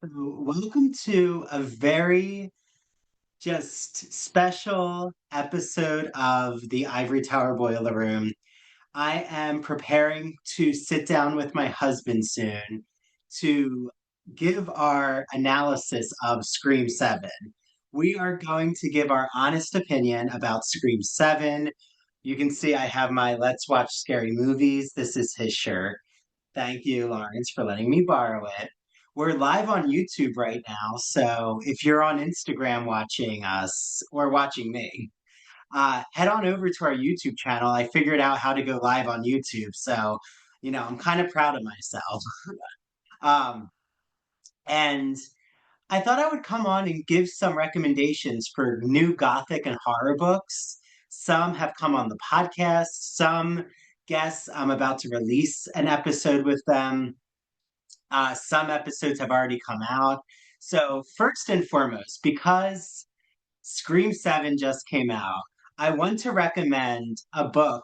Welcome to a very just special episode of the Ivory Tower Boiler Room. I am preparing to sit down with my husband soon to give our analysis of Scream 7. We are going to give our honest opinion about Scream 7. You can see I have my Let's Watch Scary Movies. This is his shirt. Thank you, Lawrence, for letting me borrow it. We're live on YouTube right now, so if you're on Instagram watching us or watching me, head on over to our YouTube channel. I figured out how to go live on YouTube, so I'm kind of proud of myself. Um, and I thought I would come on and give some recommendations for new Gothic and horror books. Some have come on the podcast. Some guests I'm about to release an episode with them. Some episodes have already come out. So, first and foremost, because Scream 7 just came out, I want to recommend a book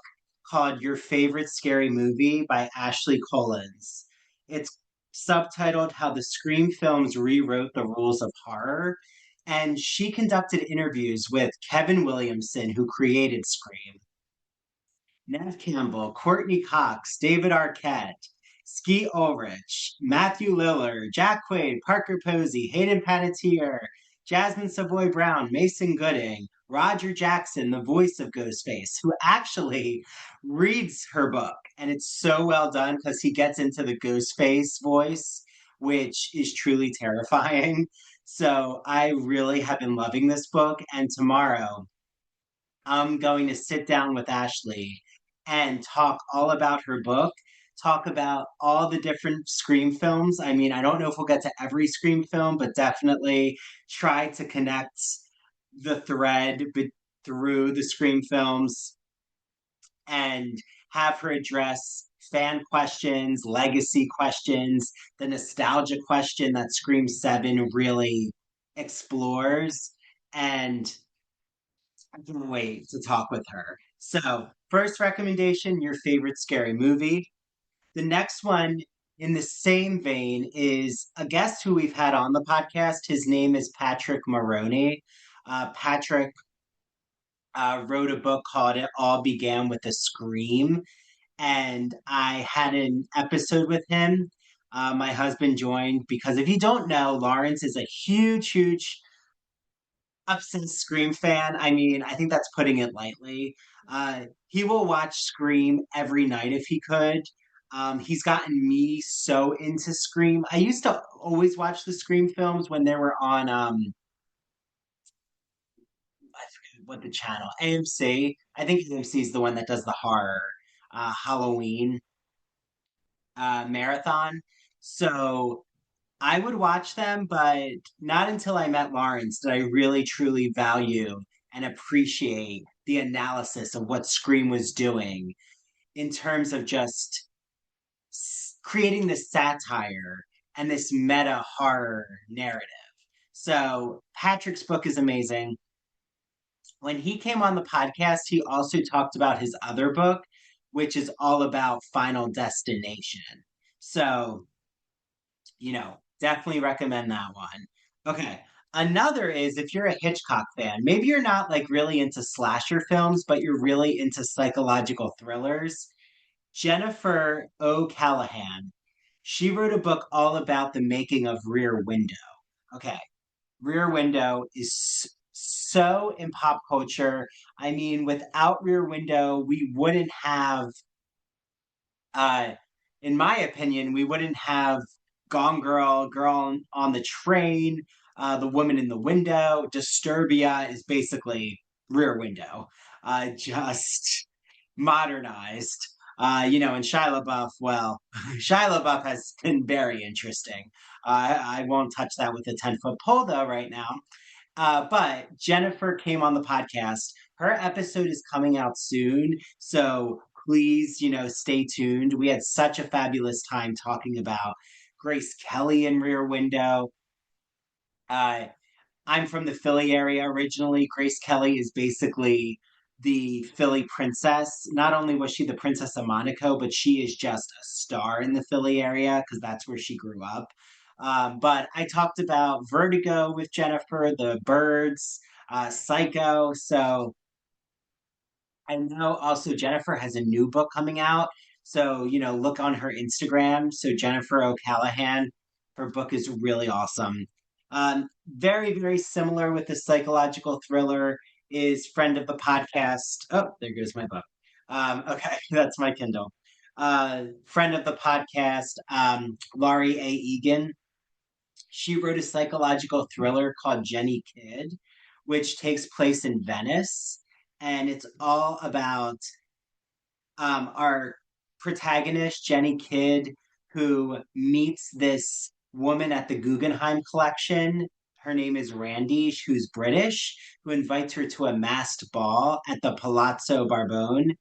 called Your Favorite Scary Movie by Ashley Cullins. It's subtitled How the Scream Films Rewrote the Rules of Horror. And she conducted interviews with Kevin Williamson, who created Scream, Nev Campbell, Courtney Cox, David Arquette, Skeet Ulrich, Matthew Lillard, Jack Quaid, Parker Posey, Hayden Panettiere, Jasmine Savoy Brown, Mason Gooding, Roger Jackson, the voice of Ghostface, who actually reads her book. And it's so well done because he gets into the Ghostface voice, which is truly terrifying. So I really have been loving this book. And tomorrow, I'm going to sit down with Ashley and talk all about her book, talk about all the different Scream films. I mean, I don't know if we'll get to every Scream film, but definitely try to connect the through the Scream films and have her address fan questions, legacy questions, the nostalgia question that Scream 7 really explores. And I can't wait to talk with her. So, first recommendation, your favorite scary movie. The next one in the same vein is a guest who we've had on the podcast. His name is Patrick Maroney. Patrick wrote a book called It All Began with a Scream, and I had an episode with him. My husband joined because if you don't know, Lawrence is a huge obsessed Scream fan. I mean, I think that's putting it lightly. He will watch Scream every night if he could. He's gotten me so into Scream. I used to always watch the Scream films when they were on I forget what the channel, AMC. I think AMC is the one that does the horror Halloween marathon. So I would watch them, but not until I met Lawrence did I really truly value and appreciate the analysis of what Scream was doing in terms of just creating this satire and this meta horror narrative. So Patrick's book is amazing. When he came on the podcast, he also talked about his other book, which is all about Final Destination. So definitely recommend that one. Okay. Another is if you're a Hitchcock fan, maybe you're not like really into slasher films, but you're really into psychological thrillers. Jennifer O'Callahan, she wrote a book all about the making of Rear Window. Okay. Rear Window is so in pop culture. I mean, without Rear Window, we wouldn't have uh, in my opinion, we wouldn't have Gone Girl, Girl on the Train, The Woman in the Window. Disturbia is basically Rear Window, just modernized. And Shia LaBeouf, well, Shia LaBeouf has been very interesting. I won't touch that with a 10-foot pole, though, right now. But Jennifer came on the podcast. Her episode is coming out soon. So please, stay tuned. We had such a fabulous time talking about Grace Kelly in Rear Window. Uh, I'm from the Philly area originally. Grace Kelly is basically the Philly princess. Not only was she the Princess of Monaco, but she is just a star in the Philly area because that's where she grew up. But I talked about Vertigo with Jennifer, The Birds, Psycho. So I know also Jennifer has a new book coming out. So, look on her Instagram. So, Jennifer O'Callahan, her book is really awesome. Very, very similar with the psychological thriller is friend of the podcast. Oh, there goes my book. Okay, that's my Kindle. Friend of the podcast, Laurie A. Egan. She wrote a psychological thriller called Jenny Kidd, which takes place in Venice. And it's all about our protagonist, Jenny Kidd, who meets this woman at the Guggenheim collection. Her name is Randy, who's British, who invites her to a masked ball at the Palazzo Barbone.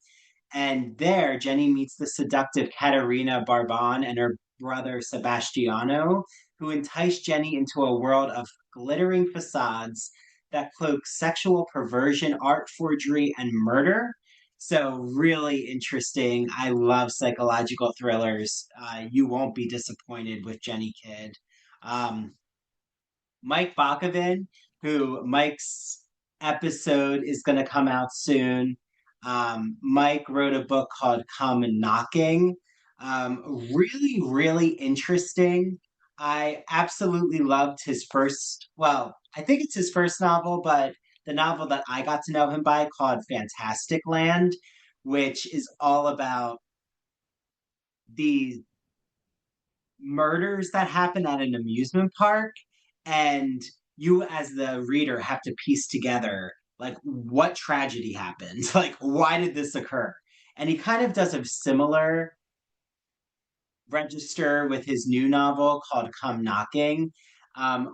And there, Jenny meets the seductive Caterina Barbon and her brother Sebastiano, who entice Jenny into a world of glittering facades that cloak sexual perversion, art forgery, and murder. So, really interesting. I love psychological thrillers. You won't be disappointed with Jenny Kidd. Um, Mike Bockoven, who Mike's episode is going to come out soon. Mike wrote a book called Come Knocking. Really, really interesting. I absolutely loved his first, well, I think it's his first novel, but the novel that I got to know him by called Fantastic Land, which is all about the murders that happen at an amusement park, and you as the reader have to piece together like what tragedy happened, like why did this occur. And he kind of does a similar register with his new novel called Come Knocking.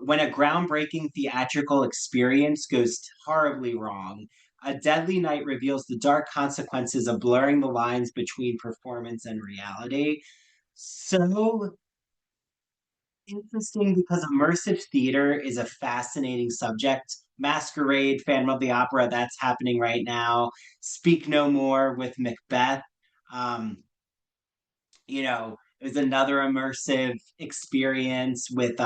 When a groundbreaking theatrical experience goes horribly wrong, a deadly night reveals the dark consequences of blurring the lines between performance and reality. So interesting because immersive theater is a fascinating subject. Masquerade, Phantom of the Opera, that's happening right now. Speak No More with Macbeth. Um, it was another immersive experience with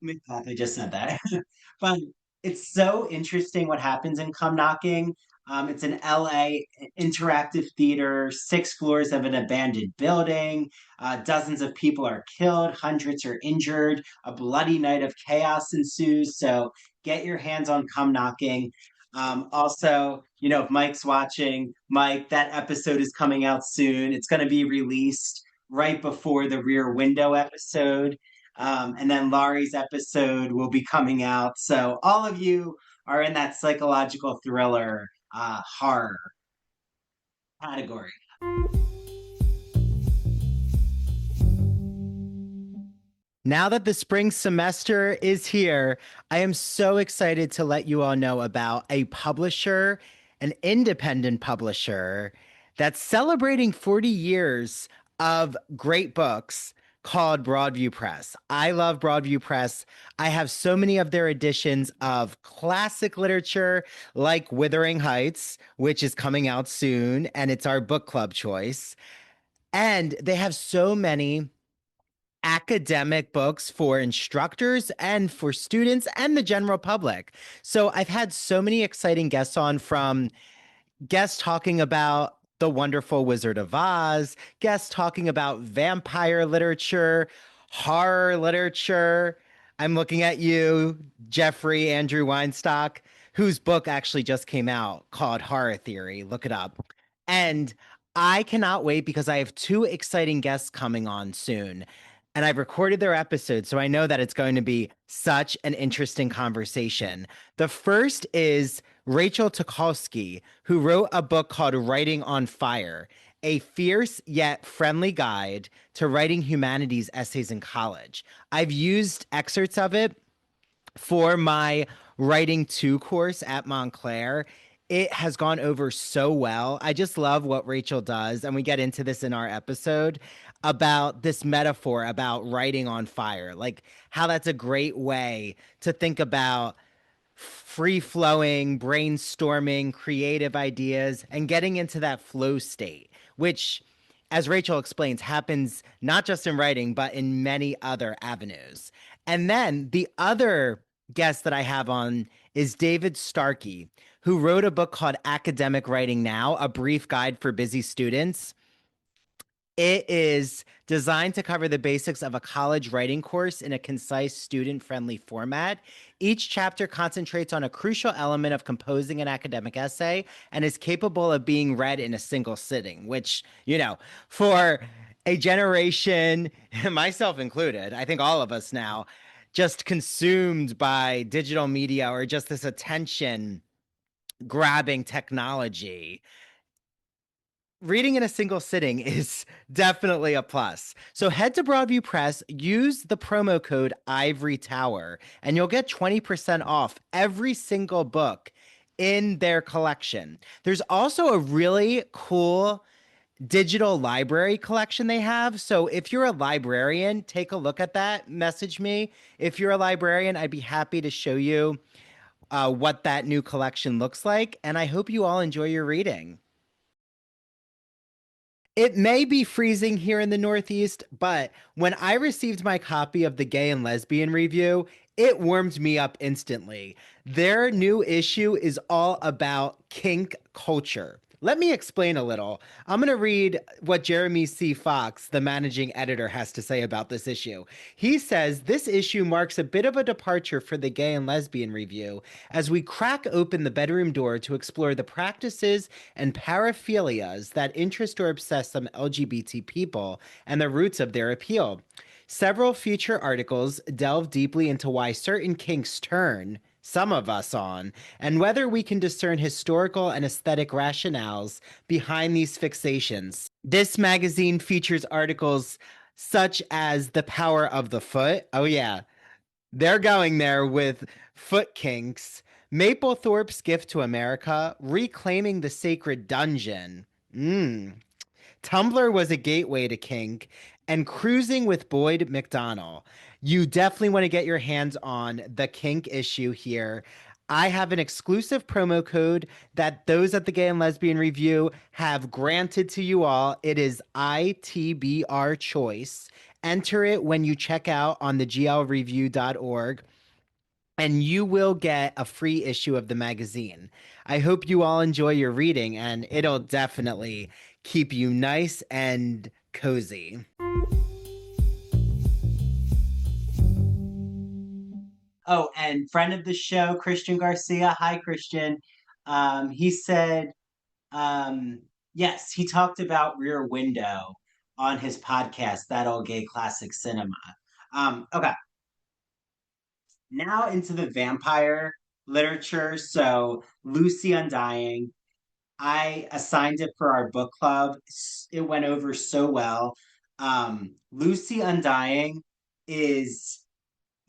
Macbeth. I just said that. But it's so interesting what happens in Come Knocking. It's an LA interactive theater, 6 floors of an abandoned building. Dozens of people are killed, hundreds are injured. A bloody night of chaos ensues. So get your hands on Come Knocking. Also, if Mike's watching, Mike, that episode is coming out soon. It's going to be released right before the Rear Window episode. And then Laurie's episode will be coming out. So all of you are in that psychological thriller horror category. Now that the spring semester is here, I am so excited to let you all know about a publisher, an independent publisher that's celebrating 40 years of great books called Broadview Press. I love Broadview Press. I have so many of their editions of classic literature like Wuthering Heights, which is coming out soon, and it's our book club choice. And they have so many academic books for instructors and for students and the general public. So I've had so many exciting guests on, from guests talking about The Wonderful Wizard of Oz, guests talking about vampire literature, horror literature. I'm looking at you, Jeffrey Andrew Weinstock, whose book actually just came out called Horror Theory. Look it up. And I cannot wait because I have two exciting guests coming on soon. And I've recorded their episodes, so I know that it's going to be such an interesting conversation. The first is Rachel Tukolsky, who wrote a book called Writing on Fire, a fierce yet friendly guide to writing humanities essays in college. I've used excerpts of it for my Writing 2 course at Montclair. It has gone over so well. I just love what Rachel does. And we get into this in our episode about this metaphor about writing on fire, like how that's a great way to think about free flowing, brainstorming, creative ideas, and getting into that flow state, which as Rachel explains, happens not just in writing, but in many other avenues. And then the other guest that I have on is David Starkey, who wrote a book called Academic Writing Now, a brief guide for busy students. It is designed to cover the basics of a college writing course in a concise, student friendly format. Each chapter concentrates on a crucial element of composing an academic essay and is capable of being read in a single sitting, which, for a generation, myself included, I think all of us now, just consumed by digital media or just this attention grabbing technology, reading in a single sitting is definitely a plus. So head to Broadview Press, use the promo code Ivory Tower, and you'll get 20% off every single book in their collection. There's also a really cool digital library collection they have. So if you're a librarian, take a look at that. Message me. If you're a librarian, I'd be happy to show you what that new collection looks like. And I hope you all enjoy your reading. It may be freezing here in the Northeast, but when I received my copy of the Gay and Lesbian Review, it warmed me up instantly. Their new issue is all about kink culture. Let me explain a little. I'm going to read what Jeremy C. Fox, the managing editor, has to say about this issue. He says this issue marks a bit of a departure for the Gay and Lesbian Review as we crack open the bedroom door to explore the practices and paraphilias that interest or obsess some LGBT people and the roots of their appeal. Several feature articles delve deeply into why certain kinks turn some of us on, and whether we can discern historical and aesthetic rationales behind these fixations. This magazine features articles such as The Power of the Foot. Oh, yeah, they're going there with foot kinks. Maplethorpe's Gift to America, Reclaiming the Sacred Dungeon. Tumblr was a gateway to kink, and Cruising with Boyd McDonnell. You definitely want to get your hands on the kink issue here. I have an exclusive promo code that those at the Gay and Lesbian Review have granted to you all. It is ITBR Choice. Enter it when you check out on the glreview.org, and you will get a free issue of the magazine. I hope you all enjoy your reading, and it'll definitely keep you nice and cozy. Oh, and friend of the show, Christian Garcia. Hi, Christian. He said, um, yes, he talked about Rear Window on his podcast, That Old Gay Classic Cinema. Okay, now into the vampire literature. So, Lucy Undying. I assigned it for our book club. It went over so well. Lucy Undying is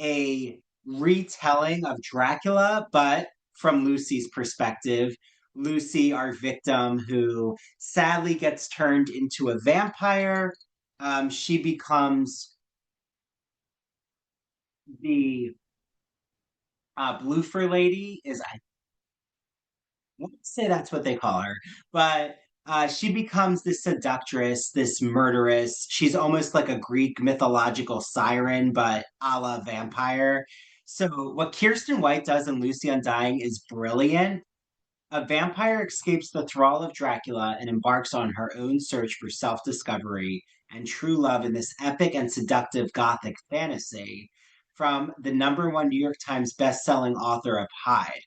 a retelling of Dracula, but from Lucy's perspective. Lucy, our victim, who sadly gets turned into a vampire. She becomes the Blue Fur Lady. I won't say that's what they call her, but she becomes this seductress, this murderess. She's almost like a Greek mythological siren, but a la vampire. So, what Kiersten White does in Lucy Undying is brilliant. A vampire escapes the thrall of Dracula and embarks on her own search for self discovery and true love in this epic and seductive Gothic fantasy from the number one New York Times best-selling author of Hyde.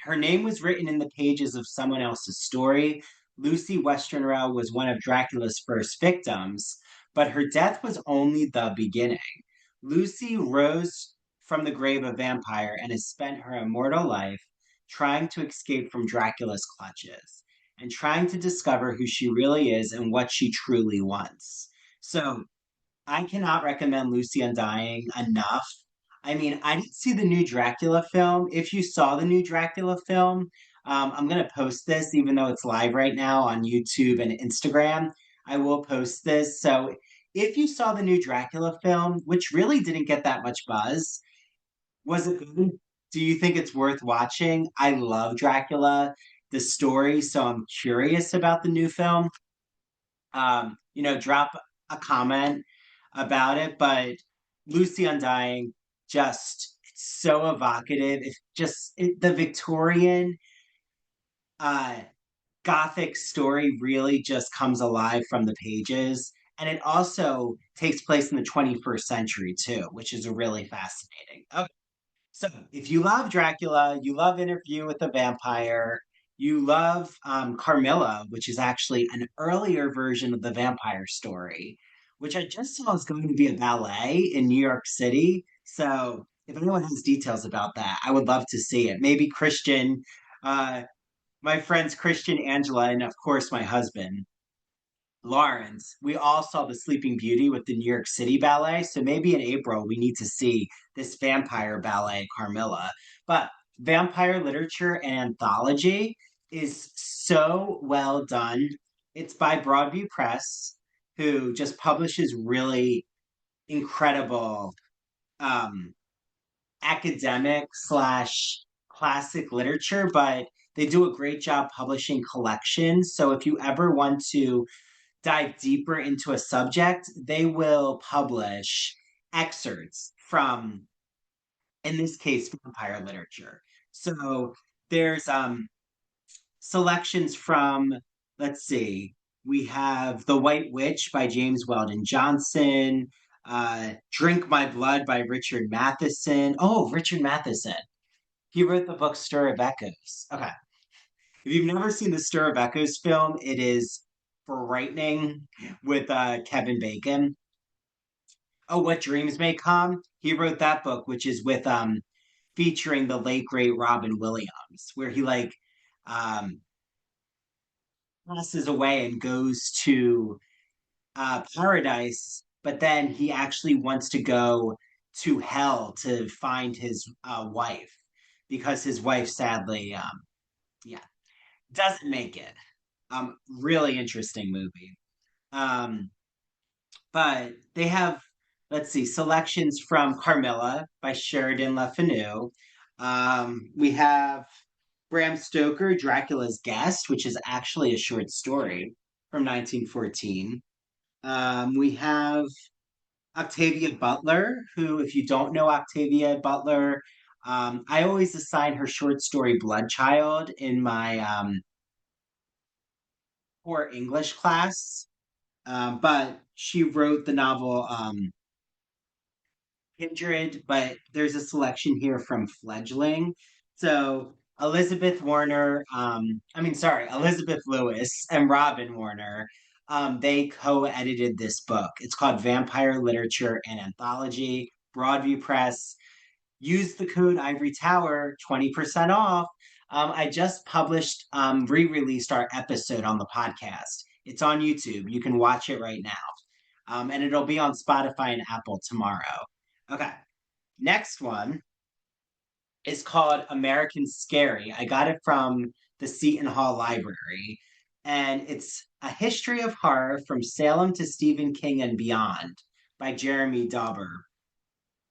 Her name was written in the pages of someone else's story. Lucy Westenra was one of Dracula's first victims, but her death was only the beginning. Lucy rose from the grave a vampire and has spent her immortal life trying to escape from Dracula's clutches and trying to discover who she really is and what she truly wants. So I cannot recommend Lucy Undying enough. I mean, I didn't see the new Dracula film. If you saw the new Dracula film, I'm going to post this, even though it's live right now on YouTube and Instagram. I will post this. So if you saw the new Dracula film, which really didn't get that much buzz, was it good? Do you think it's worth watching? I love Dracula, the story, so I'm curious about the new film. drop a comment about it. But Lucy Undying, just it's so evocative. The Victorian uh, Gothic story really just comes alive from the pages. And it also takes place in the 21st century too, which is really fascinating. Okay. So, if you love Dracula, you love Interview with the Vampire, you love Carmilla, which is actually an earlier version of the vampire story, which I just saw is going to be a ballet in New York City. So, if anyone has details about that, I would love to see it. Maybe Christian, uh, my friends Christian, Angela, and of course my husband. Lawrence, we all saw The Sleeping Beauty with the New York City Ballet. So maybe in April, we need to see this vampire ballet, Carmilla. But vampire literature and anthology is so well done. It's by Broadview Press, who just publishes really incredible um, academic slash classic literature, but they do a great job publishing collections. So if you ever want to dive deeper into a subject, they will publish excerpts from, in this case, vampire literature. So there's selections from, let's see, we have The White Witch by James Weldon Johnson, Drink My Blood by Richard Matheson. Oh, Richard Matheson. He wrote the book Stir of Echoes. Okay. If you've never seen the Stir of Echoes film, it is frightening with Kevin Bacon. Oh, What Dreams May Come. He wrote that book, which is with featuring the late great Robin Williams, where he um passes away and goes to paradise, but then he actually wants to go to hell to find his wife because his wife sadly yeah doesn't make it. Really interesting movie. Um, but they have, let's see, selections from Carmilla by Sheridan Le Fanu. We have Bram Stoker, Dracula's Guest, which is actually a short story from 1914. We have Octavia Butler, who, if you don't know Octavia Butler, I always assign her short story Blood Child in my core English class. But she wrote the novel Kindred, but there's a selection here from Fledgling. So Elizabeth Lewis and Robin Warner, they co-edited this book. It's called Vampire Literature and Anthology, Broadview Press. Use the code Ivory Tower, 20% off. I just published, re-released our episode on the podcast. It's on YouTube. You can watch it right now. And it'll be on Spotify and Apple tomorrow. Okay. Next one is called American Scary. I got it from the Seton Hall Library. And it's A History of Horror from Salem to Stephen King and Beyond by Jeremy Dauber.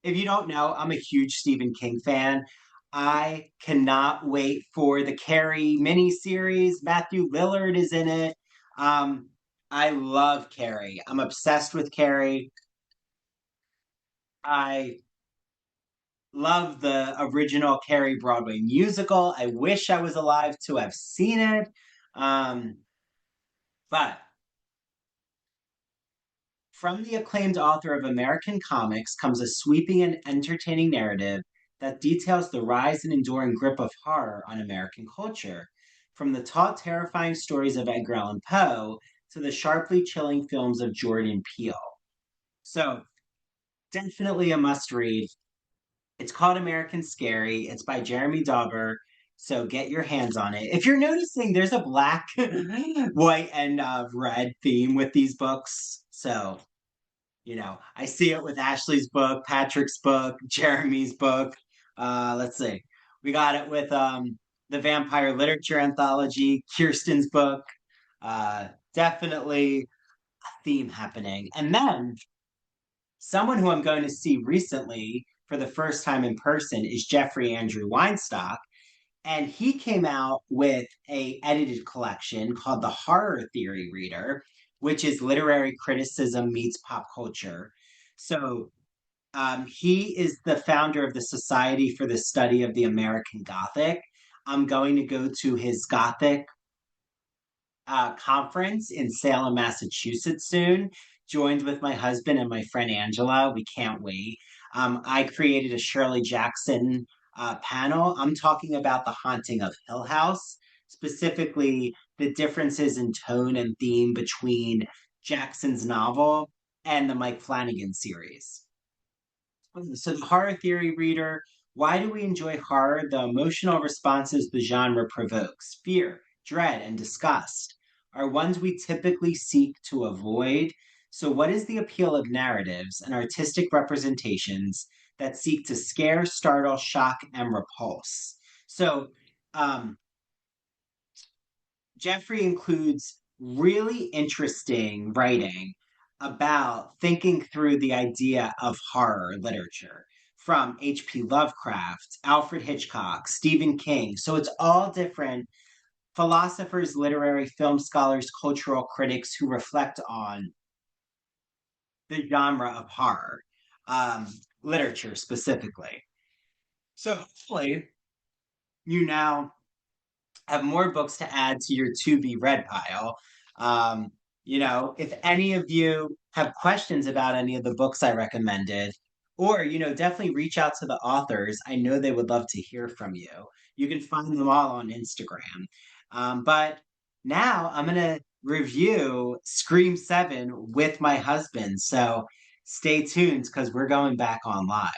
If you don't know, I'm a huge Stephen King fan. I cannot wait for the Carrie miniseries. Matthew Lillard is in it. Um, I love Carrie. I'm obsessed with Carrie. I love the original Carrie Broadway musical. I wish I was alive to have seen it. Um, but from the acclaimed author of American comics comes a sweeping and entertaining narrative that details the rise and enduring grip of horror on American culture, from the taut, terrifying stories of Edgar Allan Poe to the sharply chilling films of Jordan Peele. So, definitely a must read. It's called American Scary. It's by Jeremy Dauber. So get your hands on it. If you're noticing, there's a black, white, and red theme with these books. So, I see it with Ashley's book, Patrick's book, Jeremy's book. Let's see. We got it with the Vampire Literature Anthology, Kiersten's book. Definitely a theme happening. And then someone who I'm going to see recently for the first time in person is Jeffrey Andrew Weinstock, and he came out with a edited collection called the Horror Theory Reader. which is literary criticism meets pop culture. So he is the founder of the Society for the Study of the American Gothic. I'm going to go to his Gothic conference in Salem, Massachusetts soon, joined with my husband and my friend Angela. We can't wait. I created a Shirley Jackson panel. I'm talking about The Haunting of Hill House, specifically the differences in tone and theme between Jackson's novel and the Mike Flanagan series. So, the horror theory reader, why do we enjoy horror? The emotional responses the genre provokes, fear, dread, and disgust, are ones we typically seek to avoid. So, what is the appeal of narratives and artistic representations that seek to scare, startle, shock, and repulse? So, um, Jeffrey includes really interesting writing about thinking through the idea of horror literature from H.P. Lovecraft, Alfred Hitchcock, Stephen King. So it's all different philosophers, literary film scholars, cultural critics who reflect on the genre of horror um, literature specifically. So hopefully you now have more books to add to your to be read pile. Um, if any of you have questions about any of the books I recommended, or, definitely reach out to the authors. I know they would love to hear from you. You can find them all on Instagram. But now I'm going to review Scream 7 with my husband. So stay tuned because we're going back on live.